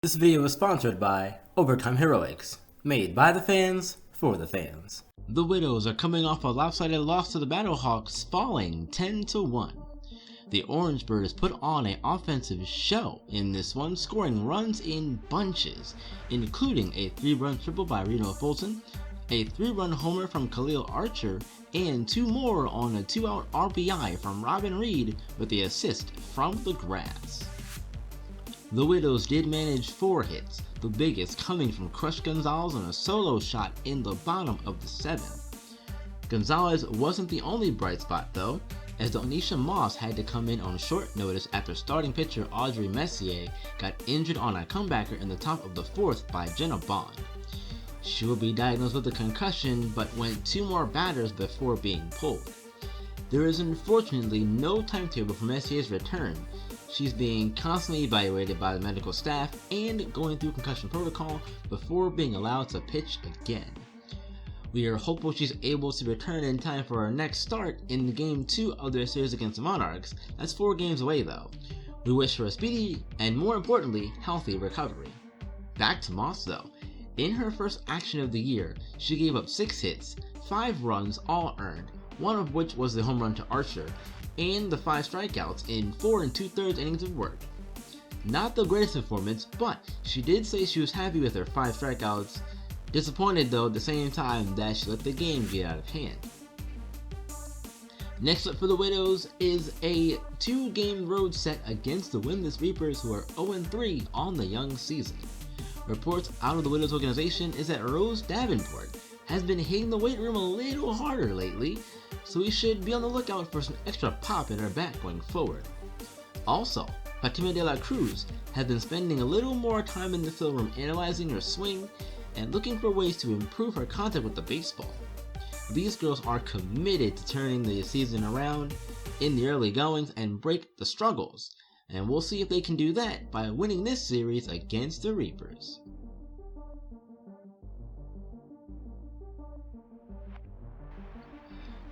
This video is sponsored by Overtime Heroics, made by the fans for the fans. The Widows are coming off a lopsided loss to the Battlehawks, falling 10-1. The Orange Birds put on an offensive show in this one, scoring runs in bunches, including a 3-run triple by Reno Fulton, a 3-run homer from Khalil Archer, and 2 more on a 2-out RBI from Robin Reed with the assist from the grass. The Widows did manage 4 hits, the biggest coming from Crush Gonzalez on a solo shot in the bottom of the 7th. Gonzalez wasn't the only bright spot though, as Donisha Moss had to come in on short notice after starting pitcher Audrey Messier got injured on a comebacker in the top of the 4th by Jenna Bond. She will be diagnosed with a concussion but went 2 more batters before being pulled. There is unfortunately no timetable for Messier's return. She's being constantly evaluated by the medical staff and going through concussion protocol before being allowed to pitch again. We are hopeful she's able to return in time for our next start in the Game 2 of their series against the Monarchs. That's 4 games away though. We wish her a speedy and, more importantly, healthy recovery. Back to Moss though. In her first action of the year, she gave up 6 hits, 5 runs all earned, one of which was the home run to Archer, and the 5 strikeouts in 4 2/3 innings of work. Not the greatest performance, but she did say she was happy with her 5 strikeouts, disappointed though at the same time that she let the game get out of hand. Next up for the Widows is a 2-game road set against the Winless Reapers, who are 0-3 on the young season. Reports out of the Widows organization is that Rose Davenport has been hitting the weight room a little harder lately, so we should be on the lookout for some extra pop in her bat going forward. Also, Fatima de la Cruz has been spending a little more time in the field room analyzing her swing and looking for ways to improve her contact with the baseball. These girls are committed to turning the season around in the early goings and break the struggles, and we'll see if they can do that by winning this series against the Reapers.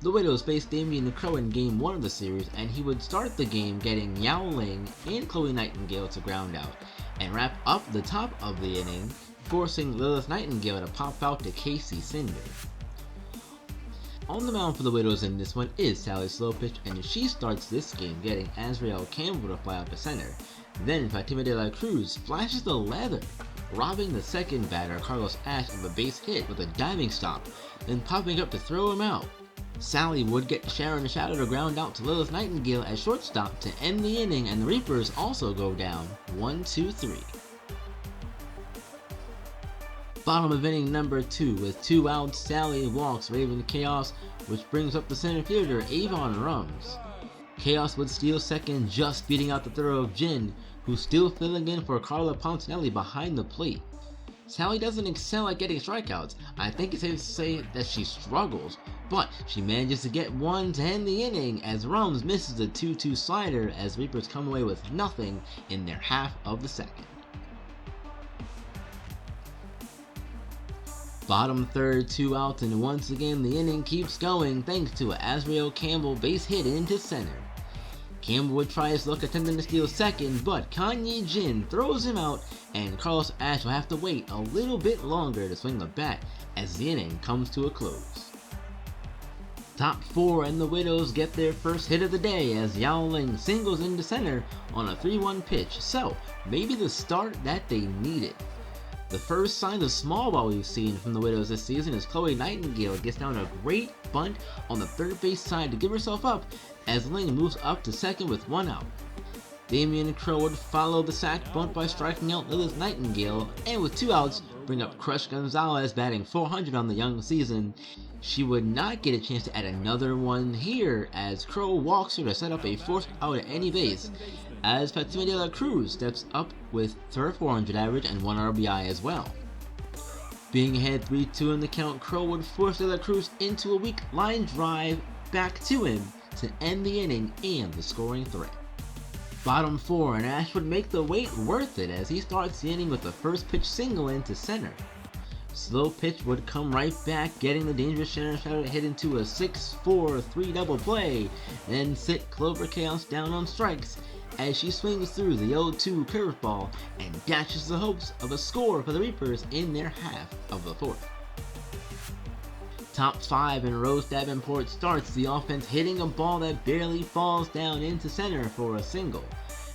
The Widows faced Damian Crow in Game 1 of the series, and he would start the game getting Yao Ling and Chloe Nightingale to ground out, and wrap up the top of the inning, forcing Lilith Nightingale to pop out to Casey Cinder. On the mound for the Widows in this one is Sally Slowpitch, and she starts this game getting Azrael Campbell to fly out to center. Then Fatima de la Cruz flashes the leather, robbing the second batter Carlos Ash of a base hit with a diving stop, then popping up to throw him out. Sally would get Sharon Shadow to ground out to Lilith Nightingale at shortstop to end the inning, and the Reapers also go down 1-2-3. Bottom of inning number 2 with 2 outs, Sally walks Raven Chaos, which brings up the center fielder Avon Rums. Chaos would steal second, just beating out the throw of Jin, who's still filling in for Carla Pontinelli behind the plate. Sally doesn't excel at getting strikeouts. I think it's safe to say that she struggles, but she manages to get one to end the inning as Rums misses the 2-2 slider as Reapers come away with nothing in their half of the second. Bottom third, 2 outs, and once again the inning keeps going thanks to a Azrael Campbell base hit into center. Campbell would try his luck attempting to steal second, but Kanye Jin throws him out, and Carlos Ash will have to wait a little bit longer to swing the bat as the inning comes to a close. Top 4 and the Widows get their first hit of the day as Yao Ling singles into center on a 3-1 pitch, so maybe the start that they needed. The first sign of small ball we've seen from the Widows this season is Chloe Nightingale gets down a great bunt on the third base side to give herself up as Ling moves up to second with 1 out. Damian Crow would follow the sac bunt by striking out Lilith Nightingale, and with 2 outs bring up Crush Gonzalez batting .400 on the young season. She would not get a chance to add another one here as Crow walks her to set up a forced out at any base, as Fatima de la Cruz steps up with her .400 average and 1 RBI as well. Being ahead 3-2 in the count, Crow would force de la Cruz into a weak line drive back to him to end the inning and the scoring threat. Bottom 4, and Ash would make the wait worth it as he starts the inning with the first pitch single into center. Slow pitch would come right back, getting the dangerous Sharon Shadow to hit into a 6-4-3 double play, then sit Clover Chaos down on strikes, as she swings through the 0-2 curveball and dashes the hopes of a score for the Reapers in their half of the fourth. Top 5 and Rose Davenport starts the offense hitting a ball that barely falls down into center for a single.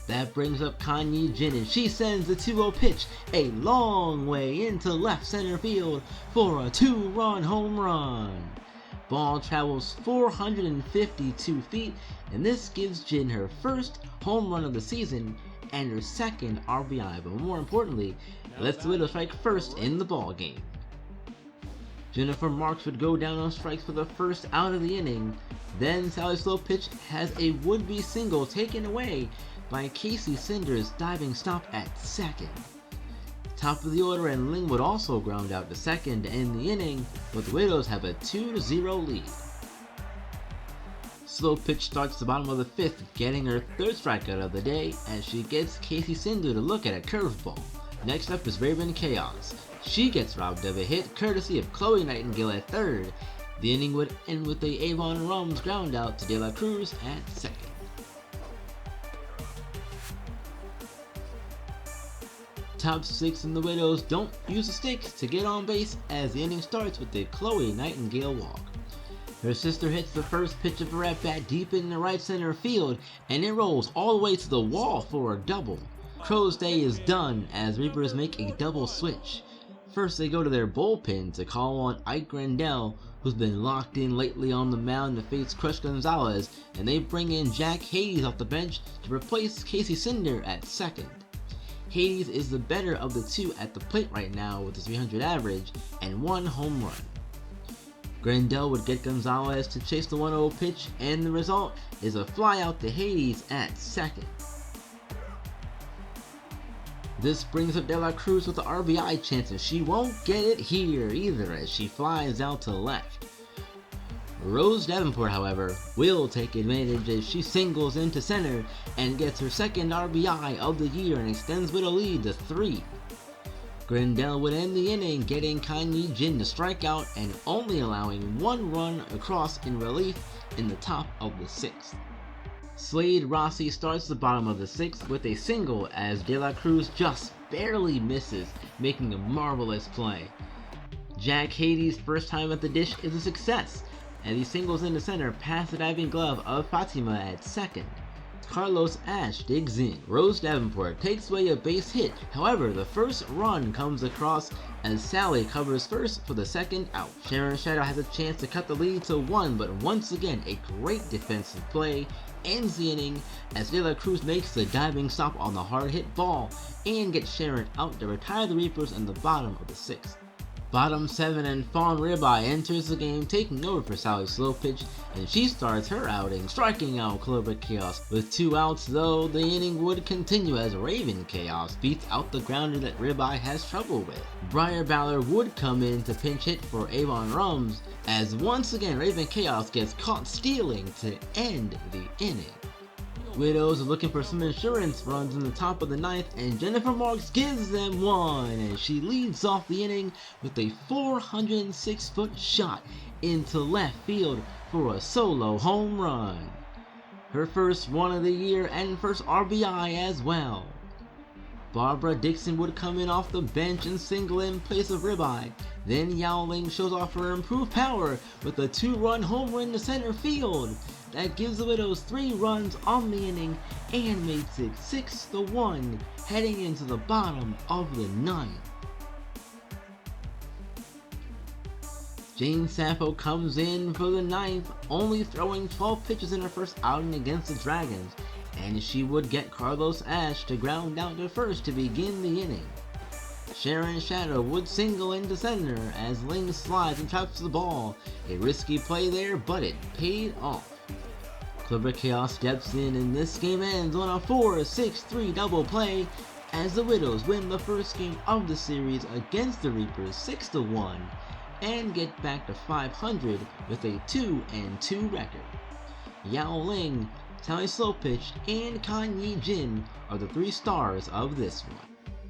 That brings up Kanye Jin and she sends the 2-0 pitch a long way into left center field for a 2-run home run. Ball travels 452 feet and this gives Jin her first home run of the season and her second RBI, but more importantly, it lets the Widows strike first in the ball game. Jennifer Marks would go down on strikes for the first out of the inning. Then Sally Slow pitch has a would-be single taken away by Casey Cinder's diving stop at second. Top of the order and Ling would also ground out to second to end the inning, but the Widows have a 2-0 lead. Slow pitch starts the bottom of the fifth, getting her third strikeout of the day as she gets Casey Cinder to look at a curveball. Next up is Raven Chaos. She gets robbed of a hit courtesy of Chloe Nightingale at third. The inning would end with a Avon Rums ground out to De La Cruz at second. Top 6 and the Widows don't use the sticks to get on base as the inning starts with a Chloe Nightingale walk. Her sister hits the first pitch of her at-bat deep in the right center field and it rolls all the way to the wall for a double. Crow's day is done as Reapers make a double switch. First they go to their bullpen to call on Ike Grandel, who's been locked in lately on the mound to face Crush Gonzalez, and they bring in Jack Hades off the bench to replace Casey Cinder at second. Hades is the better of the two at the plate right now with a 300 average and 1 home run. Grandel would get Gonzalez to chase the 1-0 pitch and the result is a fly out to Hades at second. This brings up De La Cruz with the RBI chance and she won't get it here either as she flies out to left. Rose Davenport, however, will take advantage as she singles into center and gets her second RBI of the year and extends with a lead to 3. Grandel would end the inning getting Kanye Jin to strike out and only allowing 1 run across in relief in the top of the 6th. Slade Rossi starts the bottom of the 6th with a single as De La Cruz just barely misses, making a marvelous play. Jack Hades' first time at the dish is a success as he singles into center past the diving glove of Fatima at second. Carlos Ash digs in. Rose Davenport takes away a base hit, however the first run comes across as Sally covers first for the second out. Sharon Shadow has a chance to cut the lead to 1, but once again a great defensive play ends the inning as De La Cruz makes the diving stop on the hard hit ball and gets Sharon out to retire the Reapers in the bottom of the 6th. Bottom 7 and Fawn Ribeye enters the game taking over for Sally Slow pitch and she starts her outing striking out Clover Chaos. With 2 outs though, the inning would continue as Raven Chaos beats out the grounder that Ribeye has trouble with. Briar Baller would come in to pinch hit for Avon Rums as once again Raven Chaos gets caught stealing to end the inning. Widows are looking for some insurance runs in the top of the 9th and Jennifer Marks gives them one and she leads off the inning with a 406-foot shot into left field for a solo home run. Her first run of the year and first RBI as well. Barbara Dixon would come in off the bench and single in place of Ribeye. Then Yao Ling shows off her improved power with a 2-run home run to center field. That gives the Widows 3 runs on the inning and makes it 6-1 heading into the bottom of the 9th. Jane Sappho comes in for the 9th, only throwing 12 pitches in her first outing against the Dragons, and she would get Carlos Ash to ground out to first to begin the inning. Sharon Shadow would single into center as Ling slides and traps the ball. A risky play there, but it paid off. Clover Chaos steps in and this game ends on a 4-6-3 double play as the Widows win the first game of the series against the Reapers 6-1 and get back to 500 with a 2-2 record. Yao Ling, Sally Slowpitch, and Kanye Jin are the 3 stars of this one.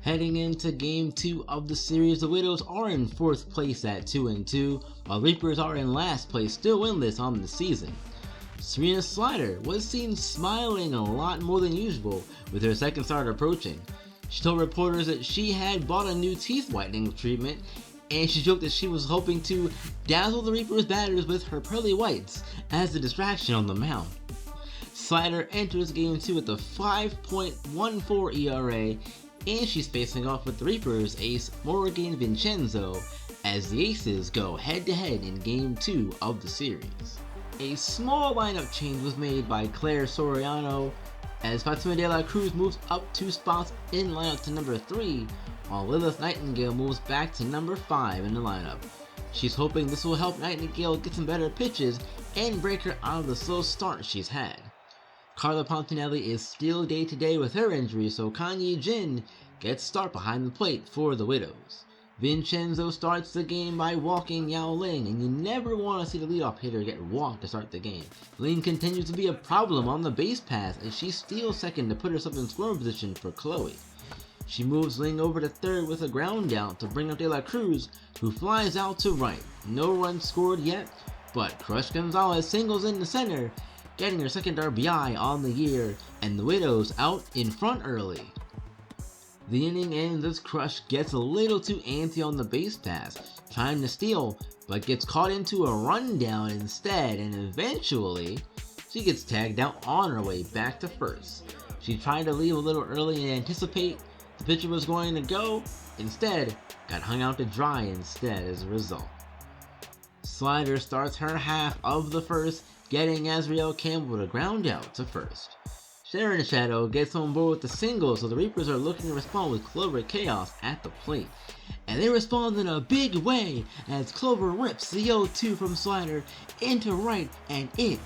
Heading into Game 2 of the series, the Widows are in 4th place at 2-2, while Reapers are in last place, still winless on the season. Serena's slider was seen smiling a lot more than usual with her second start approaching. She told reporters that she had bought a new teeth whitening treatment, and she joked that she was hoping to dazzle the Reaper's batters with her pearly whites as a distraction on the mound. Slider enters game 2 with a 5.14 ERA, and she's facing off with the Reaper's ace Morgan Vincenzo as the Aces go head-to-head in game 2 of the series. A small lineup change was made by Claire Soriano as Fatima de la Cruz moves up 2 spots in lineup to number 3, while Lilith Nightingale moves back to number 5 in the lineup. She's hoping this will help Nightingale get some better pitches and break her out of the slow start she's had. Carla Pontinelli is still day-to-day with her injury, so Kanye Jin gets start behind the plate for the Widows. Vincenzo starts the game by walking Yao Ling, and you never want to see the leadoff hitter get walked to start the game. Ling continues to be a problem on the base pass as she steals second to put herself in scoring position for Chloe. She moves Ling over to third with a ground out to bring up De La Cruz, who flies out to right. No runs scored yet, but Crush Gonzalez singles into center, getting her second RBI on the year, and the Widows out in front early. The inning ends as Crush gets a little too antsy on the base pass, trying to steal, but gets caught into a rundown instead, and eventually, she gets tagged out on her way back to first. She tried to leave a little early and anticipate the pitcher was going to go, instead, got hung out to dry instead as a result. Slider starts her half of the first, getting Azriel Campbell to ground out to first. Sharon Shadow gets on board with the single, so the Reapers are looking to respond with Clover Chaos at the plate. And they respond in a big way as Clover rips the 0-2 from Slider into right, and it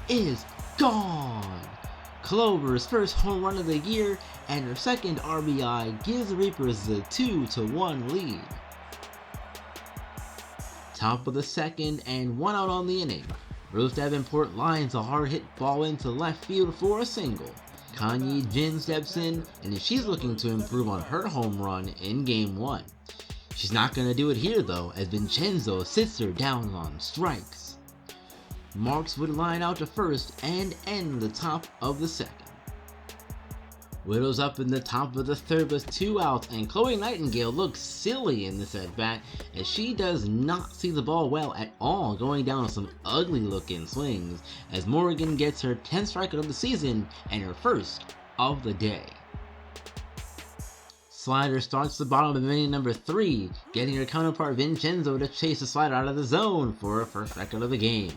is gone! Clover's first home run of the year and her second RBI gives the Reapers the 2-1 lead. Top of the second and 1 out on the inning. Rose Davenport lines a hard hit ball into left field for a single. Kanye Jin steps in, and she's looking to improve on her home run in game 1. She's not going to do it here though, as Vincenzo sits her down on strikes. Marks would line out to first and end the top of the second. Widows up in the top of the third with 2 outs, and Chloe Nightingale looks silly in this at-bat as she does not see the ball well at all, going down with some ugly looking swings as Morgan gets her 10th strikeout of the season and her first of the day. Slider starts the bottom of inning number 3, getting her counterpart Vincenzo to chase the slider out of the zone for her first strikeout of the game.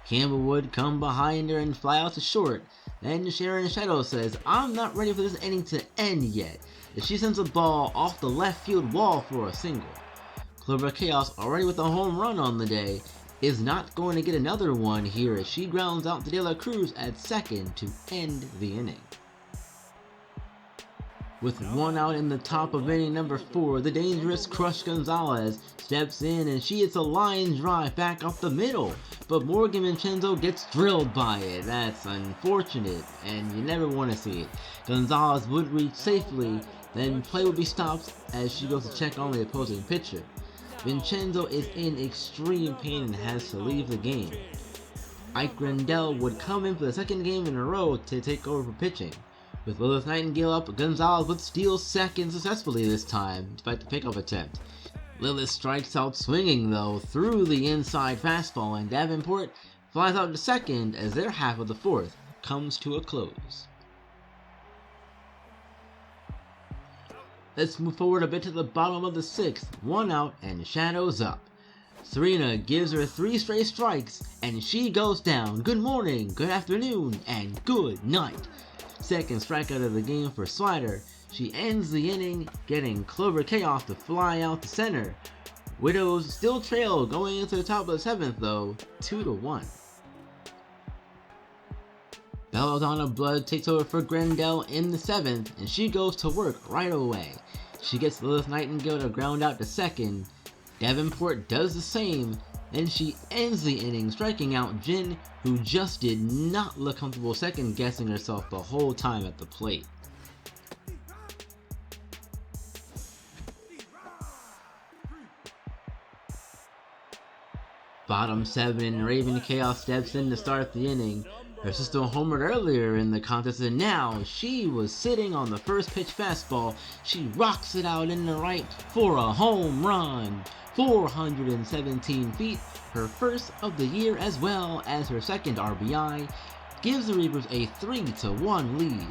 Campbell would come behind her and fly out to short. Then Sharon Shadow says, "I'm not ready for this inning to end yet," as she sends a ball off the left field wall for a single. Clover Chaos, already with a home run on the day, is not going to get another one here as she grounds out to De La Cruz at second to end the inning. With 1 out in the top of inning number 4, the dangerous Crush Gonzalez steps in and she hits a line drive back up the middle, but Morgan Vincenzo gets drilled by it. That's unfortunate, and you never want to see it. Gonzalez would reach safely, then play would be stopped as she goes to check on the opposing pitcher. Vincenzo is in extreme pain and has to leave the game. Ike Grandel would come in for the second game in a row to take over for pitching. With Lilith Nightingale up, Gonzalez would steal second successfully this time, despite the pickoff attempt. Lilith strikes out swinging though, through the inside fastball, and Davenport flies out to second as their half of the fourth comes to a close. Let's move forward a bit to the bottom of the 6th, 1 out and Shadows up. Serena gives her 3 straight strikes, and she goes down. Good morning, good afternoon, and good night. Second strikeout of the game for Slider. She ends the inning, getting Clover Chaos to fly out to center. Widows still trail going into the top of the 7th though, 2-1. Belladonna Blood takes over for Grendel in the 7th, and she goes to work right away. She gets Lilith Nightingale to ground out to second. Davenport does the same, and she ends the inning striking out Jin, who just did not look comfortable second guessing herself the whole time at the plate. Bottom 7, Raven Chaos steps in to start the inning. Her sister homered earlier in the contest, and now she was sitting on the first pitch fastball. She rocks it out in the right for a home run. 417 feet, her first of the year as well as her second RBI, gives the Reapers a 3-1 lead.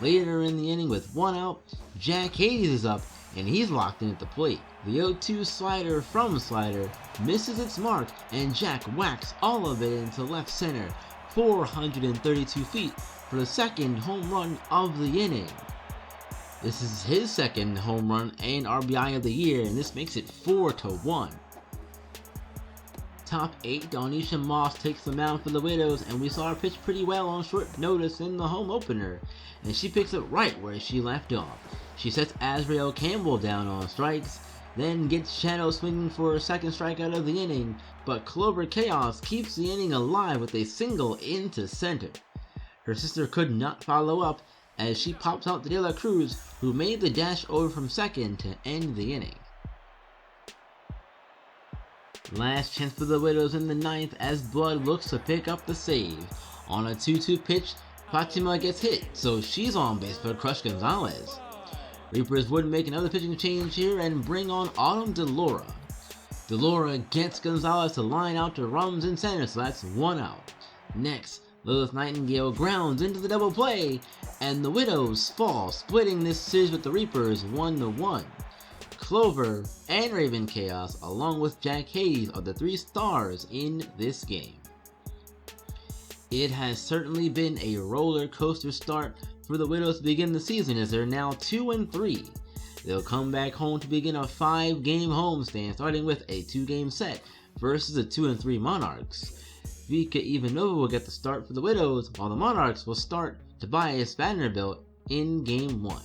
Later in the inning with one out, Jack Hades is up and he's locked in at the plate. The 0-2 slider from Slider misses its mark and Jack whacks all of it into left center. 432 feet for the second home run of the inning. This is his second home run and RBI of the year, and this makes it 4-1. Top 8, Donisha Moss takes the mound for the Widows, and we saw her pitch pretty well on short notice in the home opener, and she picks it right where she left off. She sets Azrael Campbell down on strikes, then gets Shadow swinging for her second strikeout of the inning, but Clover Chaos keeps the inning alive with a single into center. Her sister could not follow up as she pops out to De La Cruz, who made the dash over from second to end the inning. Last chance for the Widows in the 9th as Blood looks to pick up the save. On a 2-2 pitch, Fatima gets hit, so she's on base for Crush Gonzalez. Reapers would make another pitching change here and bring on Autumn Delora. Delora gets Gonzalez to line out to runs in center, so that's one out. Next, Lilith Nightingale grounds into the double play, and the Widows fall, splitting this series with the Reapers 1-1. Clover and Raven Chaos, along with Jack Hades, are the 3 stars in this game. It has certainly been a roller coaster start for the Widows to begin the season, as they're now 2-3. They'll come back home to begin a 5-game homestand, starting with a 2-game set versus the 2-3 Monarchs. Vika Ivanova will get the start for the Widows, while the Monarchs will start Tobias Vanderbilt in Game 1.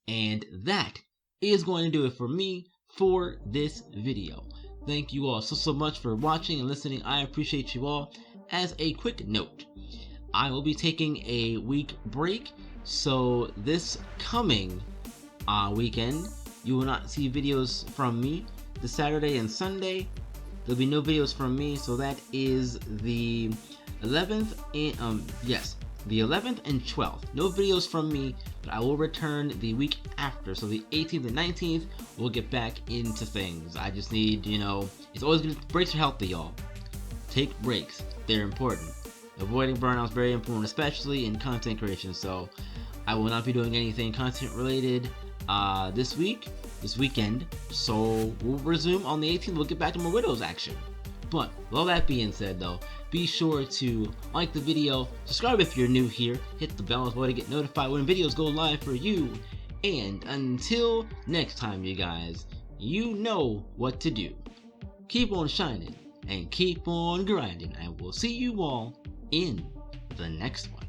And that is going to do it for me for this video. Thank you all so much for watching and listening. I appreciate you all. As a quick note, I will be taking a week break, so this coming weekend you will not see videos from me. The Saturday and Sunday there'll be no videos from me, so that is the 11th and the 11th and 12th. No videos from me, but I will return the week after, so the 18th and 19th we'll get back into things. I just need, it's always good. Breaks are healthy, y'all. Take breaks, they're important. Avoiding burnout is very important, especially in content creation, so I will not be doing anything content related this weekend, so we'll resume on the 18th. We'll get back to more Widows action. But with all that being said though, be sure to like the video, subscribe if you're new here, hit the bell as well to get notified when videos go live for you, and until next time you guys, you know what to do. Keep on shining and keep on grinding, and we'll see you all in the next one.